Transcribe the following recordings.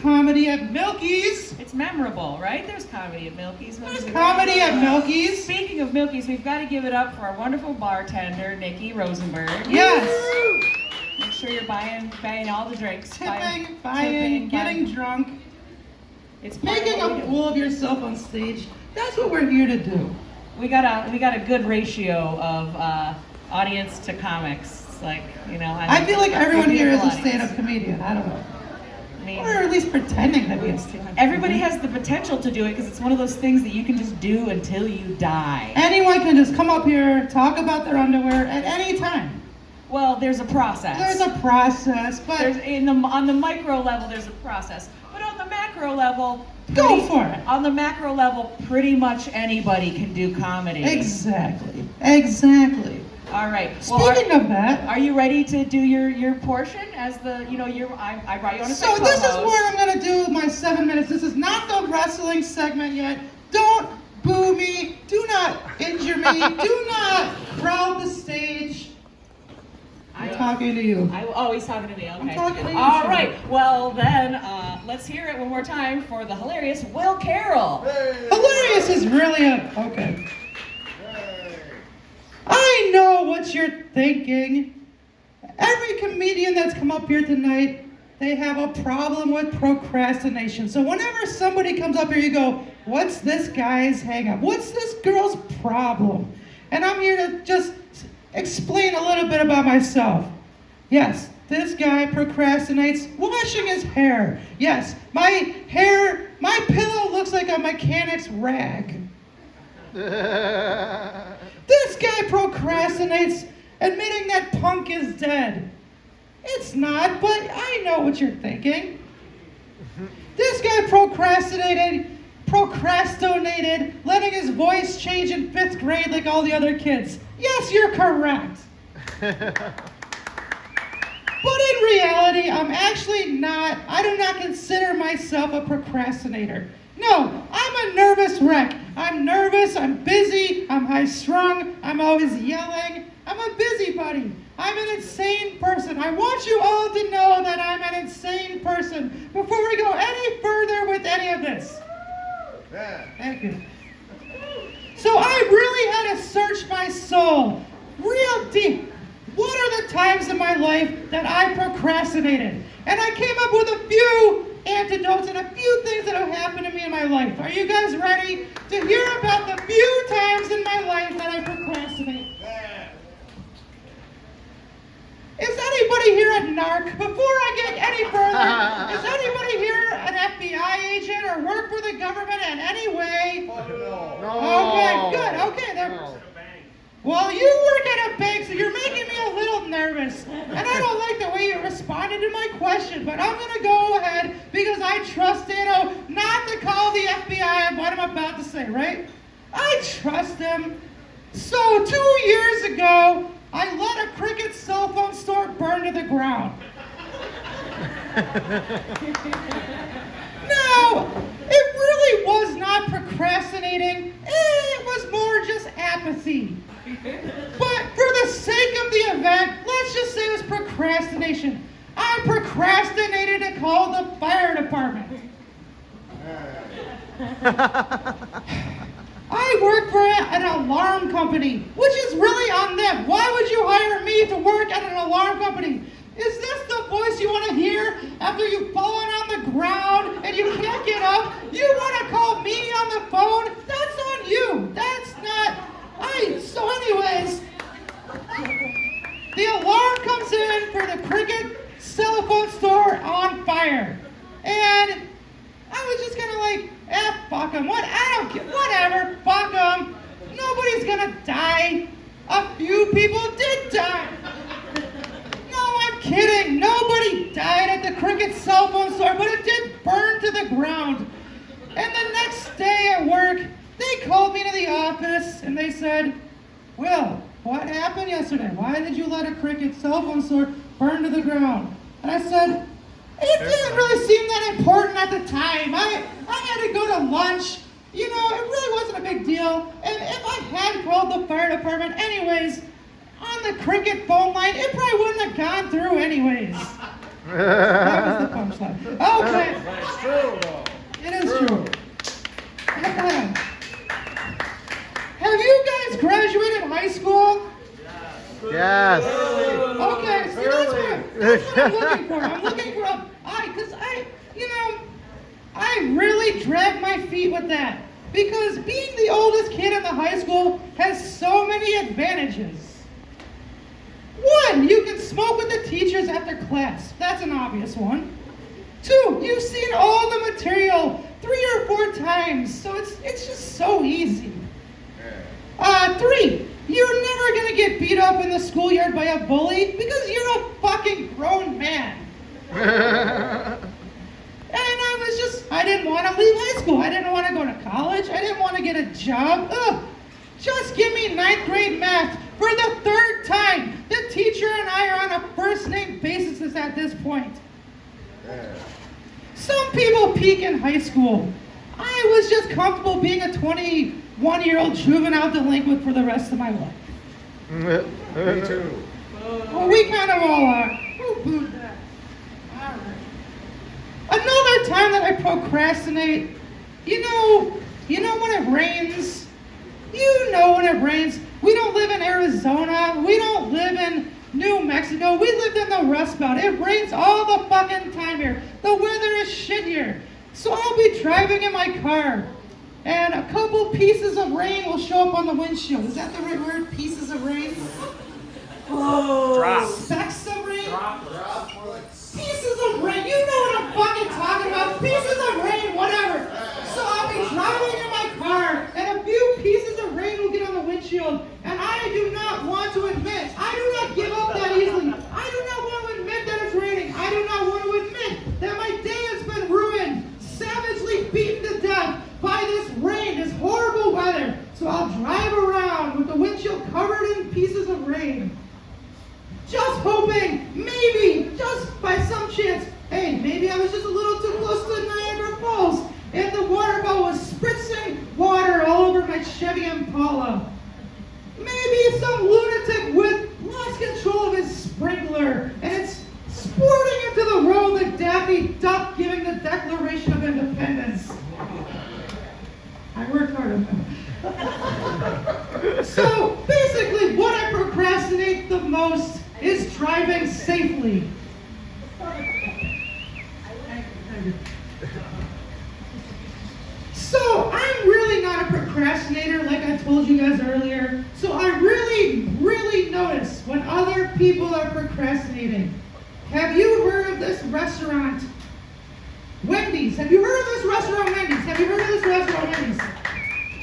Comedy at Milkies. It's memorable, right? There's comedy at Milkies. There's comedy at Milkies. Speaking of Milkies, we've got to give it up for our wonderful bartender, Nikki Rosenberg. Yes. Make sure you're buying all the drinks. Buying, getting drunk. It's making a fool of yourself on stage. That's what we're here to do. We got a good ratio of audience to comics. It's like, I feel like everyone here is a stand-up comedian. I don't know. I mean, or at least pretending to be a stand-up. Everybody has the potential to do it because it's one of those things that you can just do until you die. Anyone can just come up here, talk about their underwear at any time. Well, there's a process. There's a process, but on the micro level, there's a process. But on the macro level, go for it. On the macro level, pretty much anybody can do comedy. Exactly. All right. Speaking of that, are you ready to do your portion as the I brought you on a So this is where I'm gonna do my 7 minutes. This is not the wrestling segment yet. Don't boo me. Do not injure me. Do not crowd the stage. I'm talking to you. He's talking to me. Okay. I'm talking to you. All right. Well then, let's hear it one more time for the hilarious Will Carroll. Hey. Hilarious is really okay. I know what you're thinking. Every comedian that's come up here tonight, they have a problem with procrastination. So whenever somebody comes up here, you go, what's this guy's hang up? What's this girl's problem? And I'm here to just explain a little bit about myself. Yes, this guy procrastinates washing his hair. Yes, my pillow looks like a mechanic's rag. This guy procrastinates admitting that punk is dead. It's not, but I know what you're thinking. This guy procrastinated letting his voice change in 5th grade like all the other kids. Yes, you're correct. But in reality, I do not consider myself a procrastinator. No, I'm a nervous wreck. I'm nervous, I'm busy, I'm high-strung, I'm always yelling. I'm a busybody. I'm an insane person. I want you all to know that I'm an insane person before we go any further with any of this. Yeah. Thank you. So I really had to search my soul real deep. What are the times in my life that I procrastinated? And I came up with a few antidotes and a few things that have happened to me in my life. Are you guys ready to hear about the few times in my life that I procrastinate? Yeah. Is anybody here a narc? Before I get any further, is anybody here an FBI agent or work for the government in any way? No. Okay, good. Okay, well, you work at a bank, so you're making me a little nervous. And I don't like the way you responded to my question, but I'm going to go ahead because I trust Dano not to call the FBI on what I'm about to say, right? I trust him. So 2 years ago, I let a Cricket cell phone store burn to the ground. Now, it really was not procrastinating. It was more just apathy. But for the sake of the event, let's just say it was procrastination. I procrastinated to call the fire department. I work for an alarm company, which is really on them. Why would you hire me to work at an alarm company? Is this the voice you want to hear after you've fallen on the ground and you can't get up? You want to call me on the phone? That's on you. That's not... So anyways, the alarm comes in for the Cricket cell phone store on fire. And I was just kind of like, fuck them. I don't care. Whatever. Fuck them. Nobody's gonna die. A few people did die. No, I'm kidding. Nobody died at the Cricket cell phone store, but it did burn to the ground. And the next day at work, they called me to the office and they said, Will, what happened yesterday? Why did you let a Cricket cell phone store burn to the ground? And I said, it didn't really seem that important at the time. I had to go to lunch. It really wasn't a big deal. And if I had called the fire department anyways, on the Cricket phone line, it probably wouldn't have gone through anyways. That was the punchline. Okay. That's true, though. It is true. Okay. Have you guys graduated high school? Yes. Okay, see, that's what I'm looking for. I'm looking for I really drag my feet with that. Because being the oldest kid in the high school has so many advantages. One, you can smoke with the teachers after class. That's an obvious one. Two, you've seen all the material 3 or 4 times, so it's just so easy. Three, you're never gonna get beat up in the schoolyard by a bully because you're a fucking grown man. And I didn't want to leave high school. I didn't want to go to college. I didn't want to get a job. Ugh. Just give me 9th grade math for the 3rd time. The teacher and I are on a first name basis at this point. Some people peak in high school. I was just comfortable being a 21-year-old juvenile delinquent for the rest of my life. Me too. Well, we kind of all are. Who booed that? All right. Another time that I procrastinate, you know when it rains? You know when it rains. We don't live in Arizona. We don't live in New Mexico. We lived in the Rust Belt. It rains all the fucking time here. The weather is shit here. So I'll be driving in my car, and a couple pieces of rain will show up on the windshield. Is that the right word? Pieces of rain? Oh, Drop. specks of rain? Pieces of rain. You know what I'm fucking talking about. Pieces of rain, whatever. So I'll be driving in my car, and a few pieces of rain will get on the windshield, and I do not want to admit, I do not give up that easily. I do not want to admit that it's raining. I do not want to admit that my day has been ruined, savagely beaten to death by this rain, this horrible weather. So I'll drive around with the windshield covered in pieces of rain, just hoping, maybe, just by some chance, hey, maybe I was just a little too close to Niagara Falls, and the waterfall was spritzing water all over my Chevy Impala. Maybe some lunatic with lost control of his sprinkler, and it's sporting into the road like Daffy Duck giving the Declaration of Independence. I worked hard on that. So basically, what I procrastinate the most is driving safely. So I'm really not a procrastinator like I told you guys earlier. So I really notice when other people are procrastinating. Have you heard of this restaurant? Wendy's. Have you heard of this restaurant, Wendy's? Have you heard of this restaurant, Wendy's?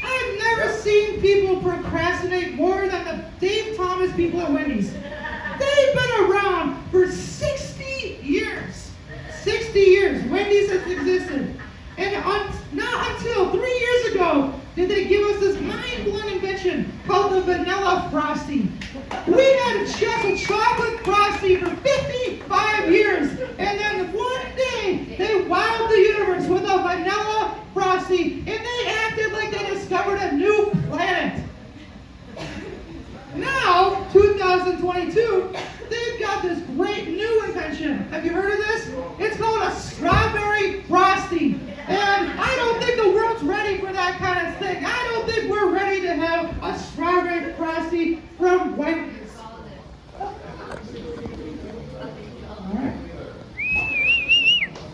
I've never seen people procrastinate more than the Dave Thomas people at Wendy's. They've been around for 60 years. 60 years. Wendy's has existed. And not until 3 years ago did they give us this mind-blowing invention called the Vanilla Frosty. We had just a chocolate Frosty for 55 years. And then one day, they wowed the universe with a Vanilla Frosty. And they acted like they discovered a new planet. Now, 2022, they've got this great new invention. Have you heard of this? It's called a strawberry frosty. And I don't think the world's ready for that kind of thing. I don't think we're ready to have a strawberry frosty from Wendy's. Alright.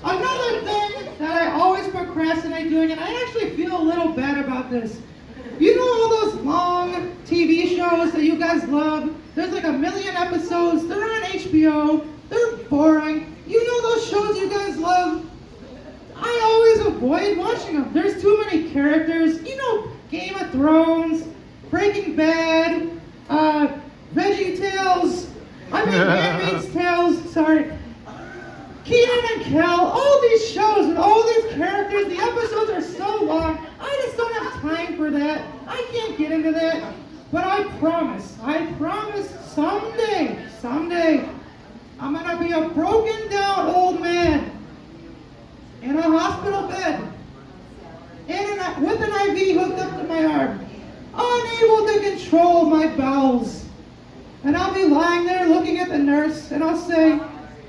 Another thing that I always procrastinate doing, and I actually feel a little bad about this. You know all those long TV shows that you guys love? There's like 1 million episodes. They're on HBO. They're boring. You know those shows you guys love? I always avoid watching them. There's too many characters. You know, Game of Thrones, Breaking Bad, Veggie Tales, Handmaid's Tales, sorry. Kenan and Kel, all these shows with all these characters, the episodes are so long, I just don't have time for that. I can't get into that. But I promise someday, I'm gonna be a broken down old man in a hospital bed, with an IV hooked up to my arm, unable to control my bowels. And I'll be lying there looking at the nurse, and I'll say,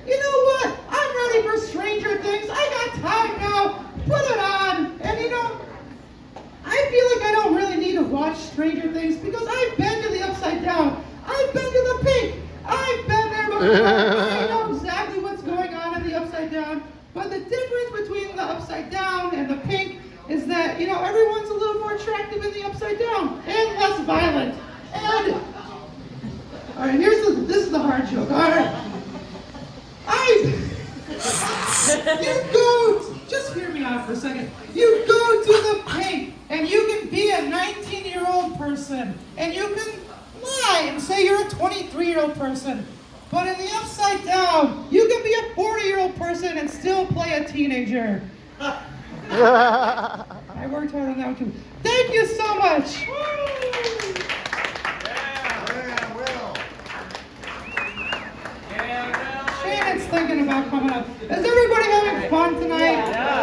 you know what? I for Stranger Things. I got time now. Put it on. And you know, I feel like I don't really need to watch Stranger Things because I've been to the Upside Down. I've been to the Pink. I've been there before. I know exactly what's going on in the Upside Down. But the difference between the Upside Down and the Pink is that, you know, everyone's a little more attractive in the Upside Down and less violent. And, all right, this is the hard joke. All right. Just hear me out for a second. You go to the Pink and you can be a 19-year-old person and you can lie and say you're a 23-year-old person. But in the Upside Down, you can be a 40-year-old person and still play a teenager. I worked hard on that one too. Thank you so much. Shannon's thinking about coming up. Is everybody having fun tonight?